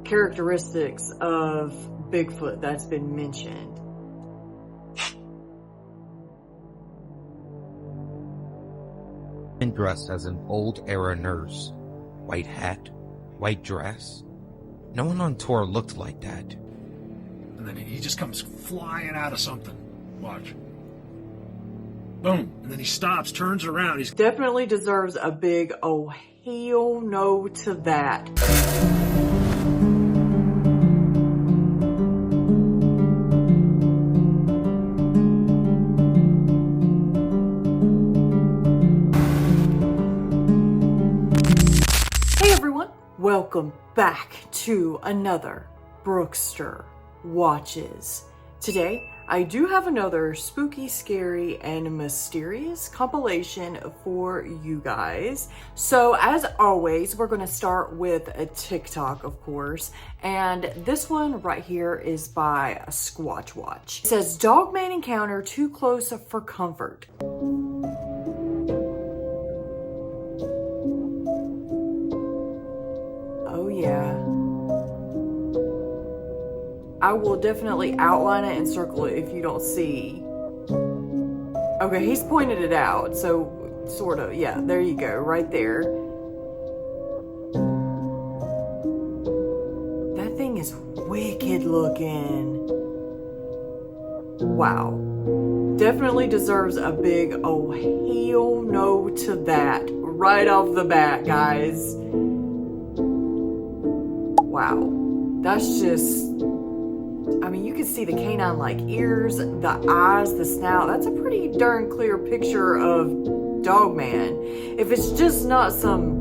characteristics of Bigfoot that's been mentioned. And dressed as an old era nurse. White hat, white dress. No one on tour looked like that. And then he just comes flying out of something. Watch. Boom. And then he stops, turns around. He's Definitely deserves a big oh hell no to that. Hey everyone, welcome back to another Brookestirr Watches. Today, I do have another spooky, scary, and mysterious compilation for you guys. So as always, we're going to start with a TikTok, of course. And this one right here is by a Sasquatch Watch. It says, Dogman encounter too close for comfort. Oh yeah. I will definitely outline it and circle it if you don't see. Okay, he's pointed it out, so sort of, yeah, there you go, right there. That thing is wicked looking. Wow. Definitely deserves a big oh hell no to that right off the bat, guys. Wow. That's just... I mean, you can see the canine-like ears, the eyes, the snout. That's a pretty darn clear picture of Dogman. If it's just not some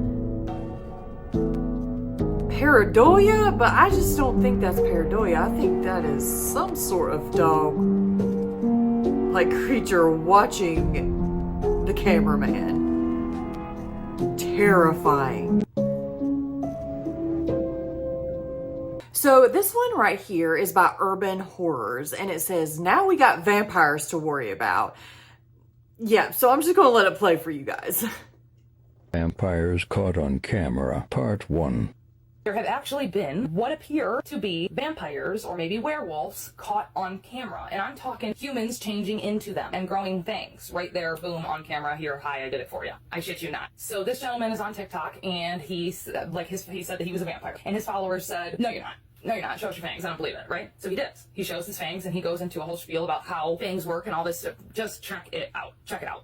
pareidolia, but I just don't think that's pareidolia. I think that is some sort of dog-like creature watching the cameraman. Terrifying. So this one right here is by Urban Horrors, and it says, now we got vampires to worry about. Yeah, so I'm just going to let it play for you guys. Vampires caught on camera, part 1. There have actually been what appear to be vampires or maybe werewolves caught on camera. And I'm talking humans changing into them and growing fangs. Right there, boom, on camera. Here, hi, I did it for you. I shit you not. So this gentleman is on TikTok, and he said that he was a vampire. And his followers said, no, you're not. No, you're not. Show us your fangs. I don't believe it, right? So he does. He shows his fangs, and he goes into a whole spiel about how fangs work and all this stuff. Just check it out. Check it out.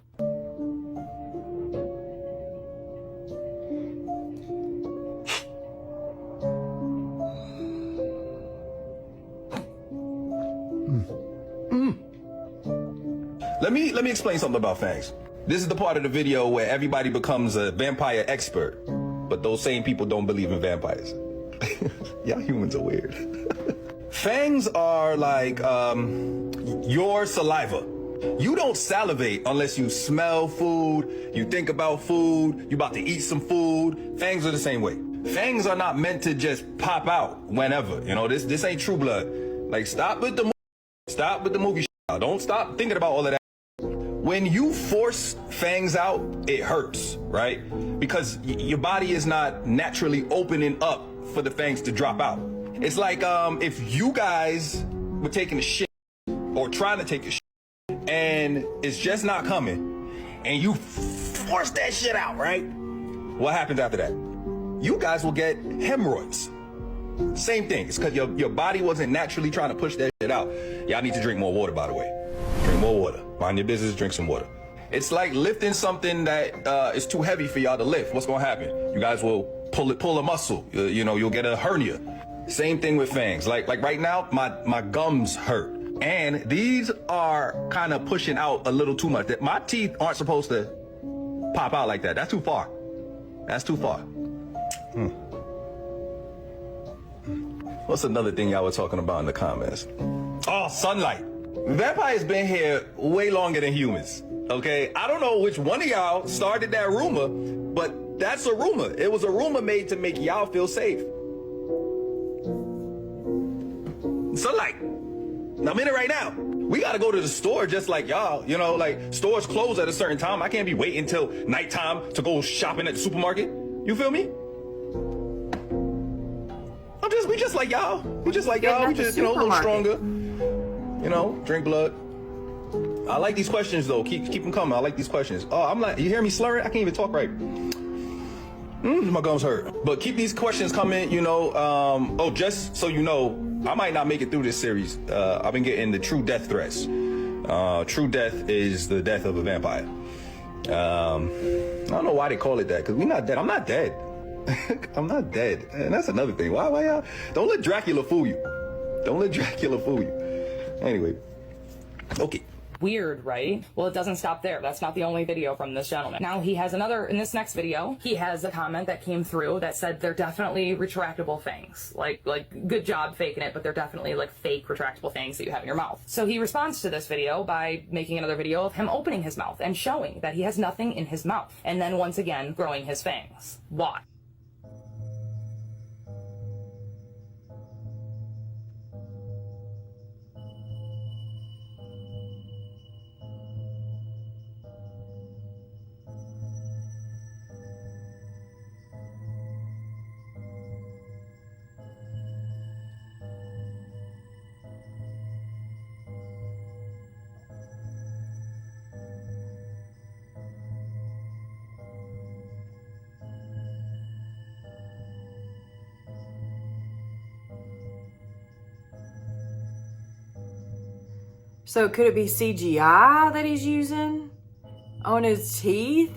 Let me explain something about fangs. This is the part of the video where everybody becomes a vampire expert, but those same people don't believe in vampires. Y'all humans are weird. Fangs are like your saliva. You don't salivate unless you smell food, you think about food, you about to eat some food. Fangs are the same way. Fangs are not meant to just pop out whenever. You know, this ain't True Blood. Like, stop with the movie. Don't stop thinking about all of that. When you force fangs out, it hurts, right? Because your body is not naturally opening up for the fangs to drop out. It's like if you guys were taking a shit or trying to take a shit and it's just not coming and you force that shit out, right? What happens after that? You guys will get hemorrhoids. Same thing. It's because your body wasn't naturally trying to push that shit out. Y'all need to drink more water, by the way. Drink more water. Mind your business, drink some water. It's like lifting something that is too heavy for y'all to lift. What's gonna happen? You guys will pull a muscle. You'll get a hernia. Same thing with fangs. Like right now, my gums hurt. And these are kind of pushing out a little too much. My teeth aren't supposed to pop out like that. That's too far. That's too far. What's another thing y'all were talking about in the comments? Oh, sunlight. Vampires been here way longer than humans, okay? I don't know which one of y'all started that rumor, but that's a rumor. It was a rumor made to make y'all feel safe. Sunlight. I'm in it right now. We gotta go to the store just like y'all, like stores close at a certain time. I can't be waiting till nighttime to go shopping at the supermarket. You feel me? just like y'all. We just like Getting y'all. We at the just, a little supermarket. stronger. Drink blood. I like these questions though. Keep them coming. I like these questions. Oh, I'm like, you hear me slurring? I can't even talk right. My gums hurt. But keep these questions coming. Oh, just so you know, I might not make it through this series. I've been getting the true death threats. True death is the death of a vampire. I don't know why they call it that, because we're not dead. I'm not dead. I'm not dead. And that's another thing. Why y'all? Don't let Dracula fool you. Don't let Dracula fool you. Anyway. Okay. Weird, right? Well, it doesn't stop there. That's not the only video from this gentleman. Now he has another, in this next video, he has a comment that came through that said they're definitely retractable fangs. Like good job faking it, but they're definitely like fake retractable fangs that you have in your mouth. So he responds to this video by making another video of him opening his mouth and showing that he has nothing in his mouth. And then once again, growing his fangs. Why? So could it be CGI that he's using on his teeth?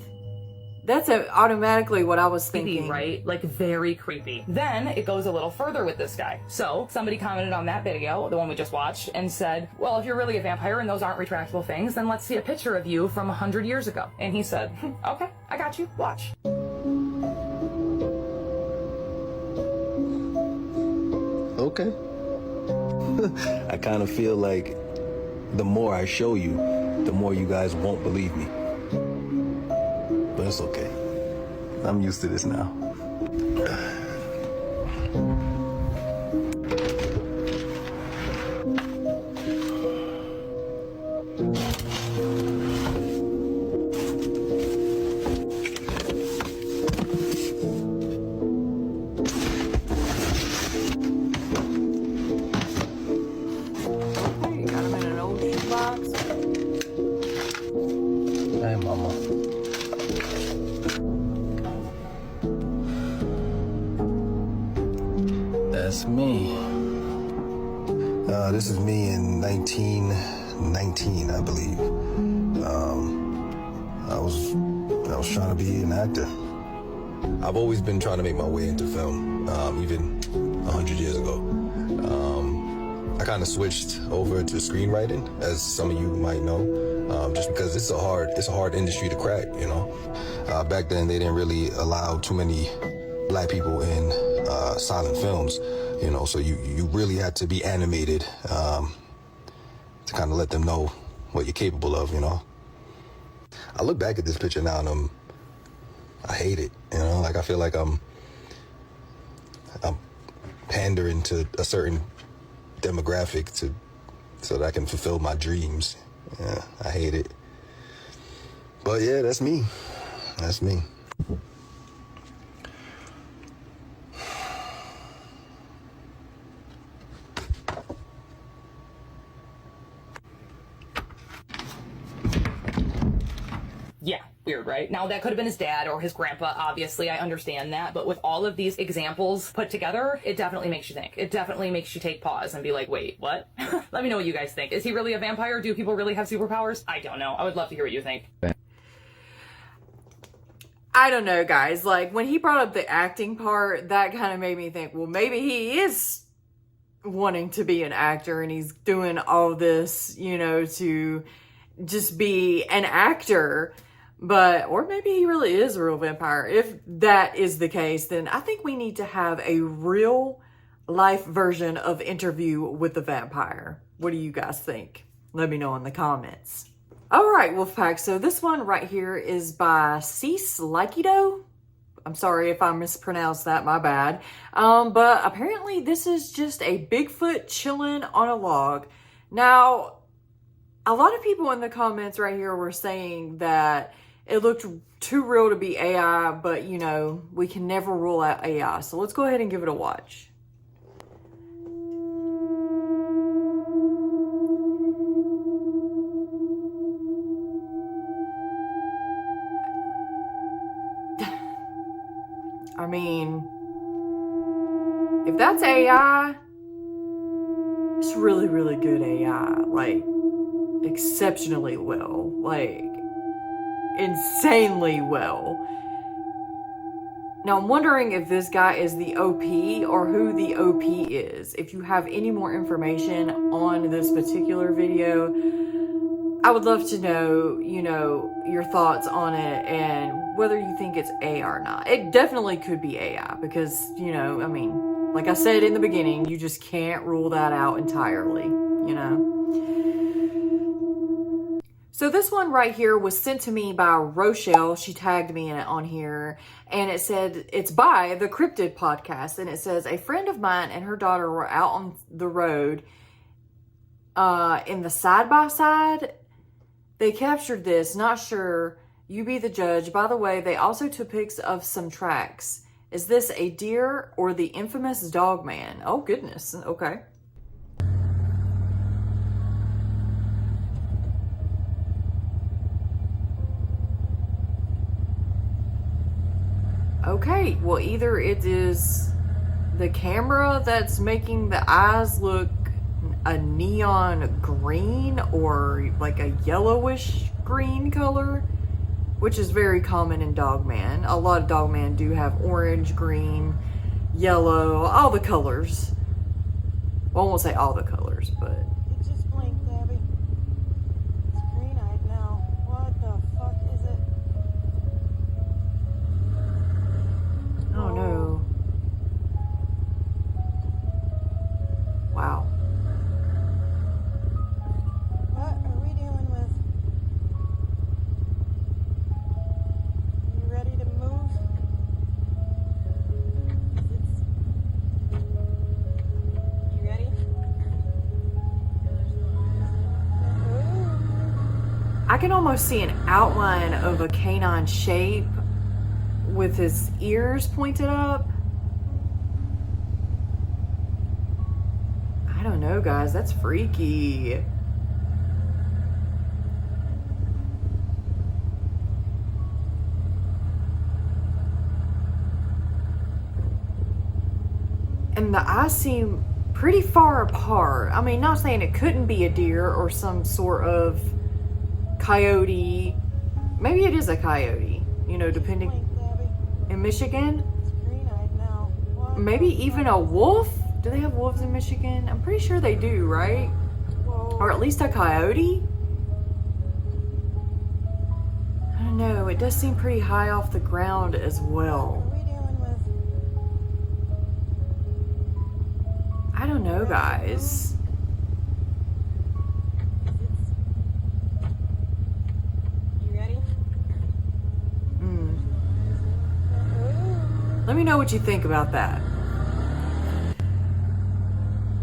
That's automatically what I was thinking. Creepy, right? Like very creepy. Then it goes a little further with this guy. So somebody commented on that video, the one we just watched, and said, well, if you're really a vampire and those aren't retractable fangs, then let's see a picture of you from 100 years ago. And he said, okay, I got you, watch. Okay. I kind of feel like the more I show you, the more you guys won't believe me. But it's okay. I'm used to this now. That's me. This is me in 1919, I believe. I was trying to be an actor. I've always been trying to make my way into film, even 100 years ago. I kind of switched over to screenwriting, as some of you might know, just because it's a hard industry to crack, you know. Back then, they didn't really allow too many black people in silent films, you know, so you really had to be animated to kind of let them know what you're capable of, you know. I look back at this picture now and I hate it, you know, like I feel like I'm pandering to a certain demographic so that I can fulfill my dreams. Yeah, I hate it. But yeah, that's me. That's me. Yeah, weird, right? Now, that could have been his dad or his grandpa, obviously, I understand that, but with all of these examples put together, it definitely makes you think. It definitely makes you take pause and be like, wait, what? Let me know what you guys think. Is he really a vampire? Do people really have superpowers? I don't know. I would love to hear what you think. I don't know, guys. Like, when he brought up the acting part, that kind of made me think, well, maybe he is wanting to be an actor and he's doing all this, you know, to just be an actor. But, or maybe he really is a real vampire. If that is the case, then I think we need to have a real life version of Interview with the Vampire. What do you guys think? Let me know in the comments. All right, Wolfpack. So this one right here is by Sasquatch. I'm sorry if I mispronounced that, my bad. But apparently this is just a Bigfoot chilling on a log. Now, a lot of people in the comments right here were saying that it looked too real to be AI, but, you know, we can never rule out AI. So let's go ahead and give it a watch. I mean, if that's AI, it's really, really good AI. Like, exceptionally well. Like, insanely well. Now, I'm wondering if this guy is the OP or who the OP is. If you have any more information on this particular video, I would love to know, you know, your thoughts on it and whether you think it's AI or not. It definitely could be AI because, you know, I mean, like I said in the beginning, you just can't rule that out entirely, you know. So this one right here was sent to me by Rochelle. She tagged me in it on here, and it said it's by the Cryptid podcast, and it says a friend of mine and her daughter were out on the road in the side-by-side. They captured this, not sure. You be the judge. By the way, they also took pics of some tracks. Is this a deer or the infamous dogman? Oh, goodness. Okay. Okay, well, either it is the camera that's making the eyes look a neon green or like a yellowish green color, which is very common in dogman. A lot of dogman do have orange, green, yellow, all the colors. Well, I won't say all the colors, but... It just blinked, Abby. It's green-eyed now. What the fuck is it? Oh no. Wow. What are we dealing with? You ready to move? You ready? I can almost see an outline of a canine shape with his ears pointed up. I don't know, guys. That's freaky. And the eyes seem pretty far apart. I mean, not saying it couldn't be a deer or some sort of coyote. Maybe it is a coyote, you know, depending. In Michigan? It's green-eyed now. What Maybe the even fuck? a wolf? Do they have wolves in Michigan? I'm pretty sure they do, right? Whoa. Or at least a coyote? I don't know. It does seem pretty high off the ground as What well. are we dealing with? I don't know, guys. You ready? Let me know what you think about that.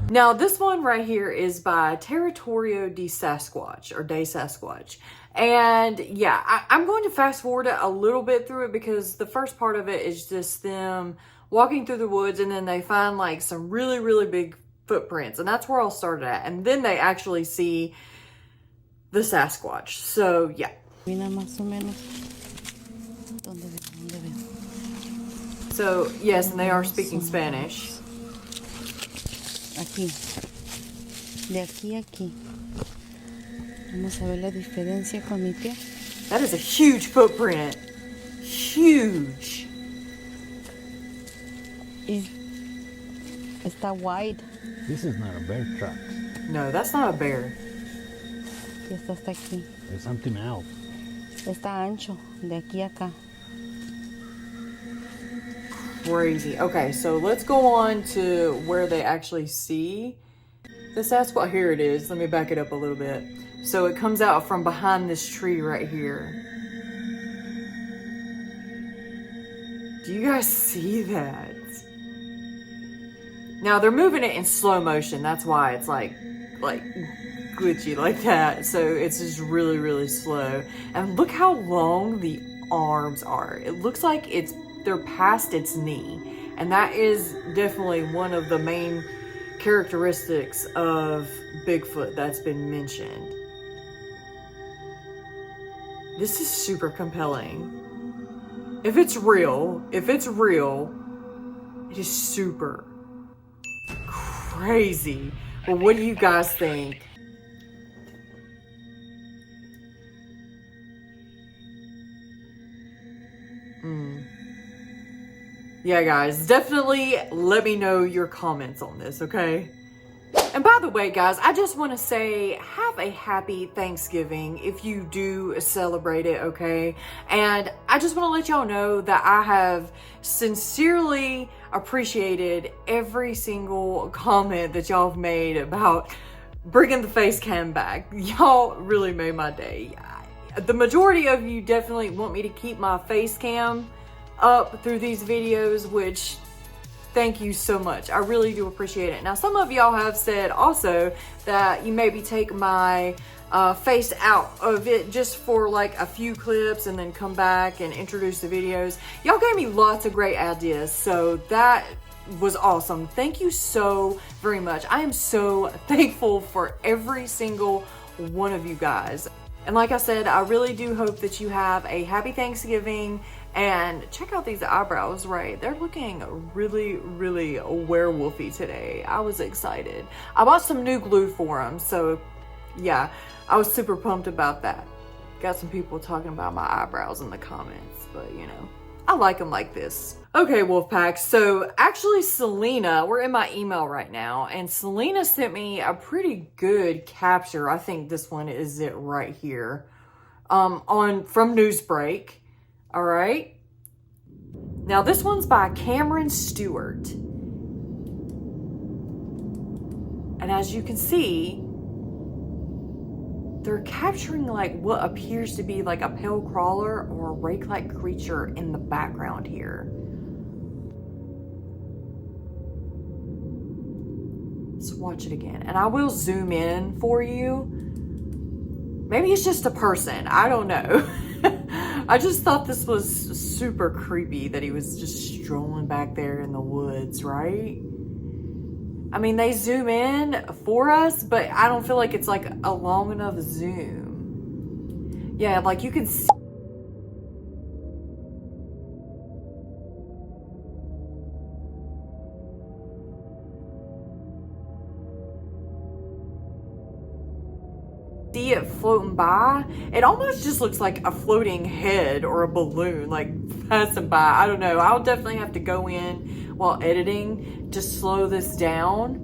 Now, this one right here is by Territorio de Sasquatch, or de Sasquatch. And yeah, I'm going to fast forward a little bit through it because the first part of it is just them walking through the woods, and then they find like some really, really big footprints. And that's where I'll start at. And then they actually see the Sasquatch. So yeah. Mira más o menos. ¿Dónde veo? So yes, and they are speaking Spanish. Aquí. De aquí a aquí. Vamos a ver la diferencia con mi pie. That is a huge footprint. Huge. Está wide. This is not a bear track. No, that's not a bear. Y está hasta aquí. There's something else. Está ancho. De aquí a acá. Crazy. Okay, so let's go on to where they actually see the Sasquatch. Here it is. Let me back it up a little bit. So it comes out from behind this tree right here. Do you guys see that? Now they're moving it in slow motion. That's why it's like glitchy like that. So it's just really, really slow. And look how long the arms are. It looks like they're past its knee. And that is definitely one of the main characteristics of Bigfoot that's been mentioned. This is super compelling. if it's real, it is super crazy. But what do you guys think? Yeah, guys, definitely let me know your comments on this, okay? And by the way, guys, I just want to say have a happy Thanksgiving if you do celebrate it, okay? And I just want to let y'all know that I have sincerely appreciated every single comment that y'all have made about bringing the face cam back. Y'all really made my day. The majority of you definitely want me to keep my face cam up through these videos, which thank you so much. I really do appreciate it. Now, some of y'all have said also that you maybe take my face out of it just for like a few clips and then come back and introduce the videos. Y'all gave me lots of great ideas, so that was awesome. Thank you so very much. I am so thankful for every single one of you guys. And like I said, I really do hope that you have a happy Thanksgiving. And check out these eyebrows, right? They're looking really, really werewolfy today. I was excited. I bought some new glue for them, so yeah, I was super pumped about that. Got some people talking about my eyebrows in the comments, but you know, I like them like this. Okay, Wolfpack, so actually Selena, we're in my email right now, and Selena sent me a pretty good capture. I think this one is it right here, from Newsbreak. All right. Now this one's by Cameron Stewart. And as you can see, they're capturing like what appears to be like a pale crawler or a rake-like creature in the background here. Let's watch it again. And I will zoom in for you. Maybe it's just a person. I don't know. I just thought this was super creepy that he was just strolling back there in the woods, right? I mean, they zoom in for us, but I don't feel like it's like a long enough zoom. Yeah, like you can see it floating by. It almost just looks like a floating head or a balloon like passing by. I don't know. I'll definitely have to go in while editing to slow this down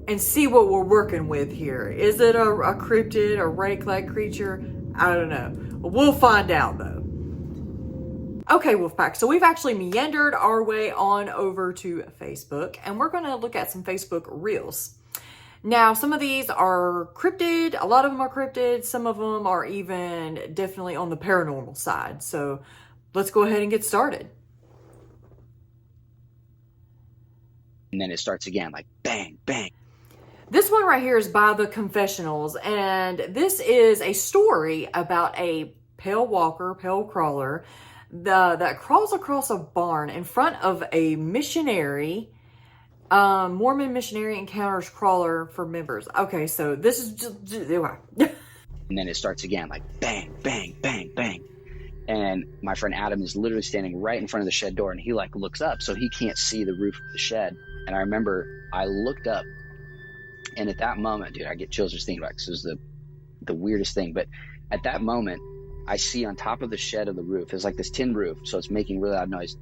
and see what we're working with here. Is it a cryptid, a rake-like creature? I don't know. We'll find out though. Okay, Wolfpack, so we've actually meandered our way on over to Facebook, and we're going to look at some Facebook Reels. Now, some of these are cryptid, a lot of them are cryptid, some of them are even definitely on the paranormal side. So let's go ahead and get started. And then it starts again, like bang, bang. This one right here is by The Confessionals, and this is a story about a pale walker, pale crawler, that crawls across a barn in front of a missionary. Mormon missionary encounters crawler for members. Okay, so this is just and then it starts again, like bang, bang, bang, bang. And my friend Adam is literally standing right in front of the shed door, and he like looks up so he can't see the roof of the shed. And I remember I looked up, and at that moment, dude, I get chills just thinking about it, because it was the weirdest thing. But at that moment, I see on top of the shed of the roof, it's like this tin roof, so it's making really loud noise.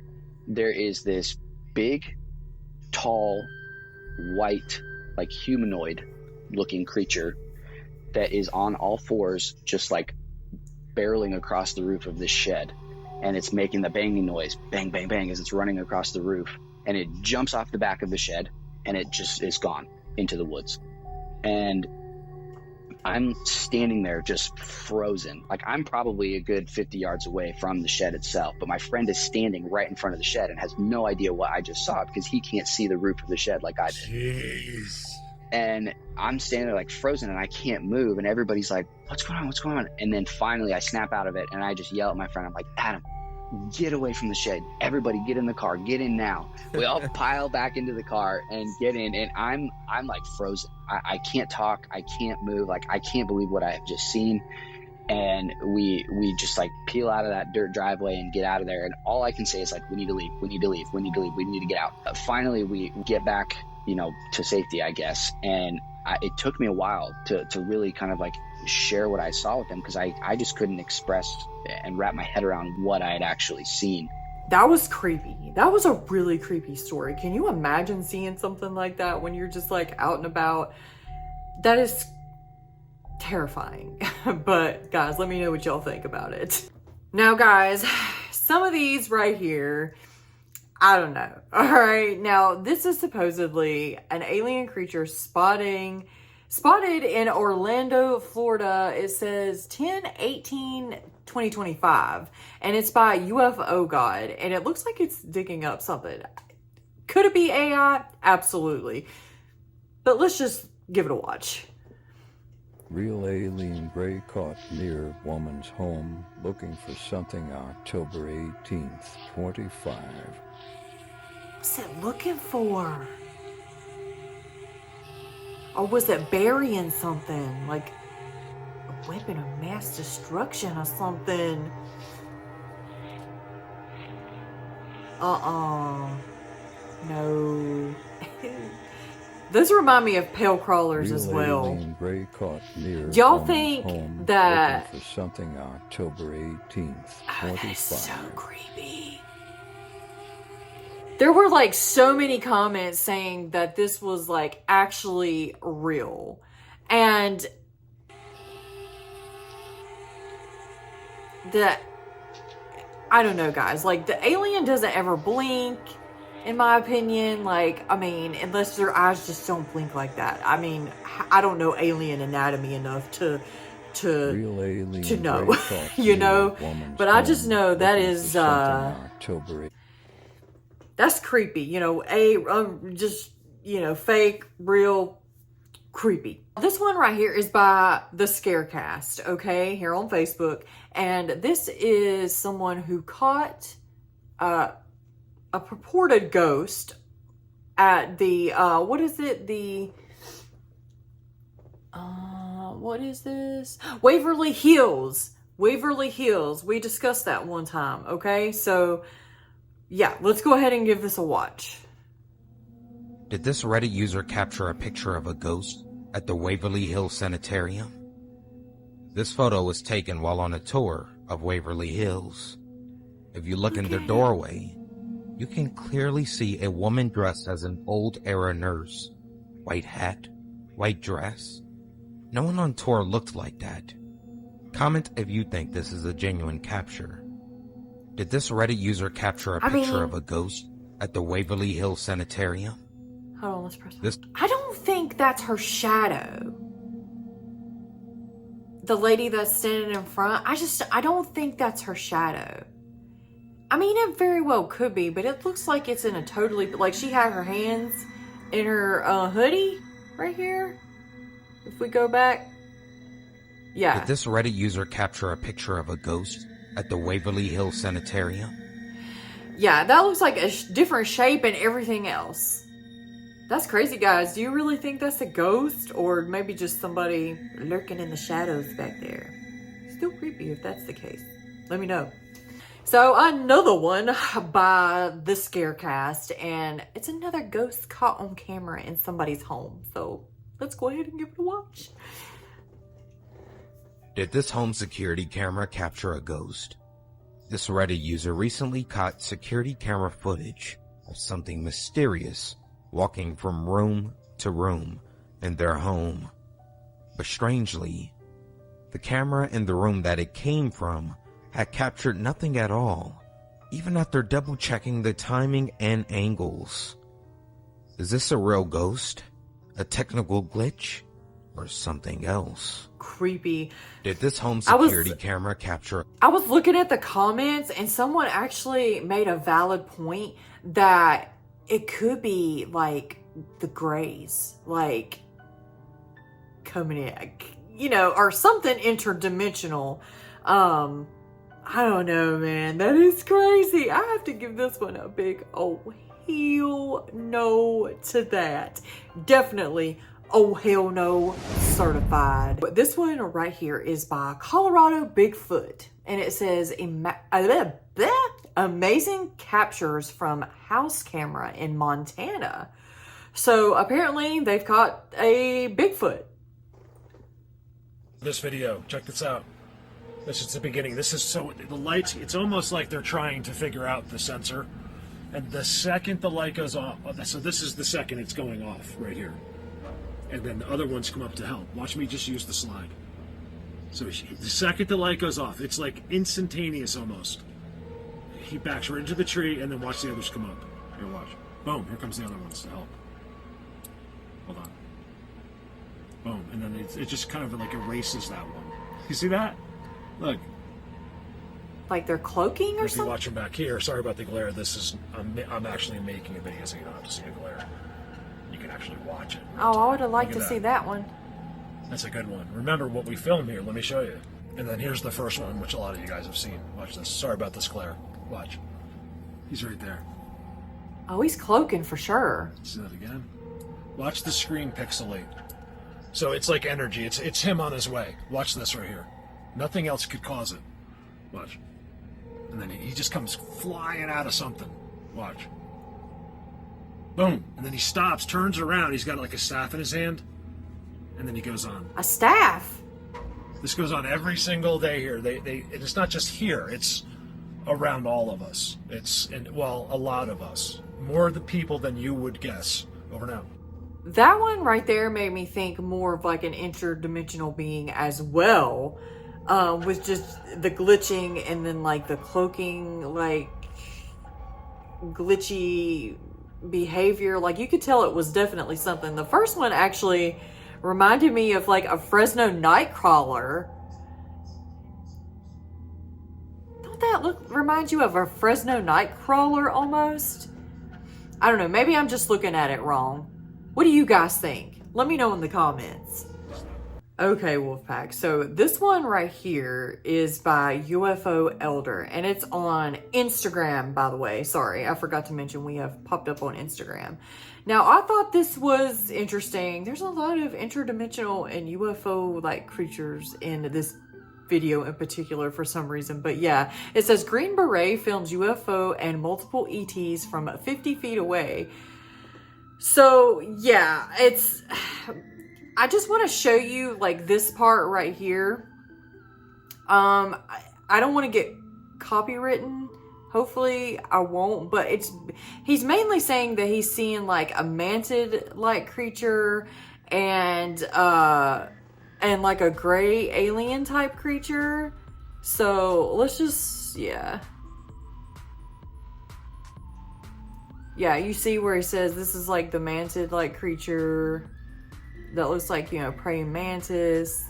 There is this big, tall, white, like humanoid looking creature that is on all fours, just like barreling across the roof of this shed. And it's making the banging noise, bang, bang, bang, as it's running across the roof. And it jumps off the back of the shed, and it just is gone into the woods. And I'm standing there just frozen. Like, I'm probably a good 50 yards away from the shed itself, but my friend is standing right in front of the shed and has no idea what I just saw, because he can't see the roof of the shed like I did. Jeez. And I'm standing there like frozen, and I can't move, and everybody's like, what's going on, what's going on? And then finally I snap out of it, and I just yell at my friend. I'm like, Adam, get away from the shed. Everybody get in the car, get in now. We all pile back into the car and get in, and I'm like frozen. I can't talk, I can't move, like I can't believe what I have just seen. And we just like peel out of that dirt driveway and get out of there. And all I can say is like, we need to leave, we need to leave, we need to leave, we need to get out. Finally, we get back, you know, to safety, I guess. And it took me a while to really kind of like share what I saw with them, because I just couldn't express and wrap my head around what I had actually seen. That was creepy. That was a really creepy story. Can you imagine seeing something like that when you're just like out and about? That is terrifying. But guys, let me know what y'all think about it. Now guys, some of these right here, I don't know. All right, now this is supposedly an alien creature spotted in Orlando, Florida. It says 10/18/2025, and it's by UFO God, and it looks like it's digging up something. Could it be AI? Absolutely. But let's just give it a watch. Real alien gray caught near woman's home looking for something October 18th, 25. What's it looking for? Or was it burying something? Like a weapon of mass destruction or something? No. Those remind me of pale crawlers as well. Gray caught near y'all think that for something October 18th, 25. That is so creepy. There were like so many comments saying that this was like actually real. And that, I don't know guys, like the alien doesn't ever blink. In my opinion, like, I mean, unless their eyes just don't blink like that. I mean, I don't know alien anatomy enough to know, you know, but I just know that is, that's creepy, you know, just, you know, fake, real, creepy. This one right here is by the Scarecast, okay, here on Facebook, and this is someone who caught, a purported ghost at the what is it, the what is this, Waverly Hills. We discussed that one time, okay? So yeah, let's go ahead and give this a watch. Did this Reddit user capture a picture of a ghost at the Waverly Hills Sanitarium? This photo was taken while on a tour of Waverly Hills. If you look in their doorway, you can clearly see a woman dressed as an old-era nurse. White hat, white dress. No one on tour looked like that. Comment if you think this is a genuine capture. Did this Reddit user capture a picture of a ghost at the Waverly Hills Sanitarium? Hold on, let's press this. I don't think that's her shadow. The lady that's standing in front, I don't think that's her shadow. I mean, it very well could be, but it looks like it's in a totally, like she had her hands in her hoodie right here. If we go back. Yeah. Did this Reddit user capture a picture of a ghost at the Waverly Hills Sanitarium? Yeah, that looks like a different shape and everything else. That's crazy, guys. Do you really think that's a ghost? Or maybe just somebody lurking in the shadows back there? Still creepy if that's the case. Let me know. So another one by the Scarecast, and it's another ghost caught on camera in somebody's home. So let's go ahead and give it a watch. Did this home security camera capture a ghost? This Reddit user recently caught security camera footage of something mysterious walking from room to room in their home. But strangely, the camera in the room that it came from had captured nothing at all, even after double checking the timing and angles. Is this a real ghost? A technical glitch? Or something else? Creepy. Did this home security camera capture? I was looking at the comments and someone actually made a valid point that it could be like the Greys, like coming in, you know, or something interdimensional. I don't know, man. That is crazy. I have to give this one a big, oh, hell no to that. Definitely oh hell no certified. But this one right here is by Colorado Bigfoot, and it says amazing captures from house camera in Montana. So apparently they've caught a Bigfoot. This video, check this out. This is the beginning. This is so, the lights, it's almost like they're trying to figure out the sensor. And the second the light goes off, so this is the second it's going off right here. And then the other ones come up to help. Watch me just use the slide. So the second the light goes off, it's like instantaneous almost. He backs right into the tree, and then watch the others come up. Here, watch. Boom, here comes the other ones to help. Hold on. Boom, and then it just kind of like erases that one. You see that? Look. Like they're cloaking or If you something? watch them back here, sorry about the glare. This is, I'm actually making a video so you don't have to see a glare. You can actually watch it. Oh, I would have liked Look to at see that one. That's a good one. Remember what we filmed here. Let me show you. And then here's the first one, which a lot of you guys have seen. Watch this. Sorry about this glare. Watch. He's right there. Oh, he's cloaking for sure. See that again? Watch the screen pixelate. So it's like energy. It's him on his way. Watch this right here. Nothing else could cause it. Watch. And then he just comes flying out of something. Watch. Boom. And then he stops, turns around. He's got like a staff in his hand. And then he goes on. A staff? This goes on every single day here. It's not just here. It's around all of us. Well, a lot of us. More of the people than you would guess. Over now. That one right there made me think more of like an interdimensional being as well. With just the glitching and then like the cloaking, like glitchy behavior. Like you could tell it was definitely something. The first one actually reminded me of like a Fresno nightcrawler. Don't that remind you of a Fresno nightcrawler almost? I don't know. Maybe I'm just looking at it wrong. What do you guys think? Let me know in the comments. Okay, Wolfpack. So this one right here is by UFO Elder, and it's on Instagram, by the way. Sorry, I forgot to mention we have popped up on Instagram. Now, I thought this was interesting. There's a lot of interdimensional and UFO-like creatures in this video in particular for some reason. But yeah, it says Green Beret films UFO and multiple ETs from 50 feet away. So yeah, I just want to show you like this part right here. I don't want to get copywritten. Hopefully I won't, but he's mainly saying that he's seeing like a mantid-like creature and like a gray alien type creature. So let's just, yeah. Yeah, you see where he says this is like the mantid-like creature that looks like, you know, praying mantis.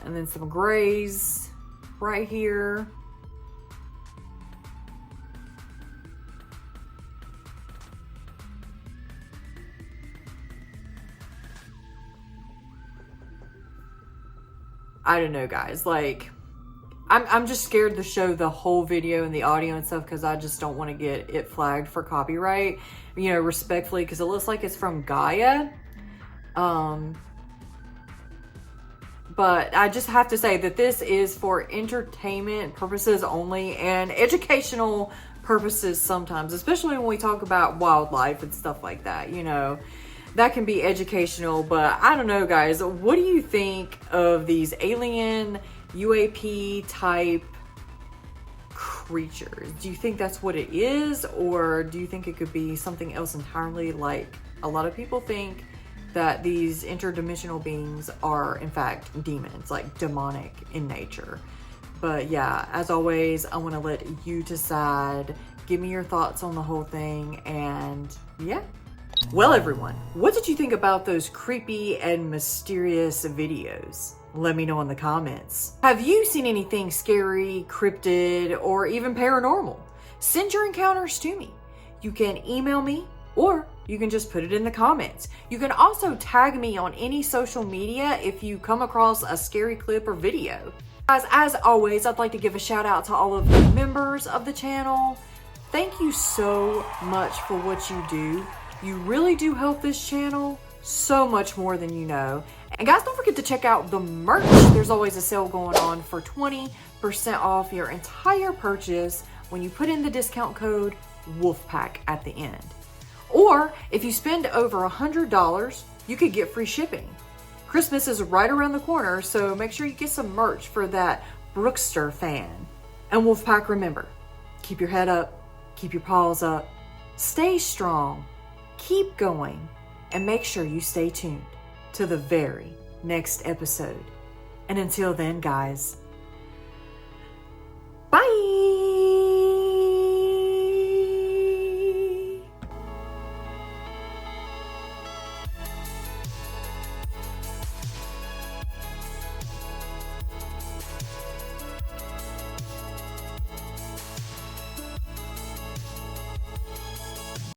And then some grays right here. I don't know, guys. Like, I'm just scared to show the whole video and the audio and stuff because I just don't want to get it flagged for copyright, you know, respectfully, because it looks like it's from Gaia. But I just have to say that this is for entertainment purposes only and educational purposes sometimes, especially when we talk about wildlife and stuff like that, you know. That can be educational, but I don't know, guys. What do you think of these alien UAP type creatures? Do you think that's what it is, or do you think it could be something else entirely? Like a lot of people think that these interdimensional beings are in fact demons, like demonic in nature. But yeah, as always, I want to let you decide. Give me your thoughts on the whole thing, and yeah. Well, everyone, what did you think about those creepy and mysterious videos? Let me know in the comments. Have you seen anything scary, cryptid, or even paranormal? Send your encounters to me. You can email me, or you can just put it in the comments. You can also tag me on any social media if you come across a scary clip or video. Guys, as always, I'd like to give a shout out to all of the members of the channel. Thank you so much for what you do. You really do help this channel so much more than you know. And guys, don't forget to check out the merch. There's always a sale going on for 20% off your entire purchase when you put in the discount code Wolfpack at the end. Or if you spend over $100, you could get free shipping. Christmas is right around the corner, so make sure you get some merch for that Brookestirr fan. And Wolfpack, remember, keep your head up, keep your paws up, stay strong, keep going, and make sure you stay tuned to the very next episode. And until then, guys,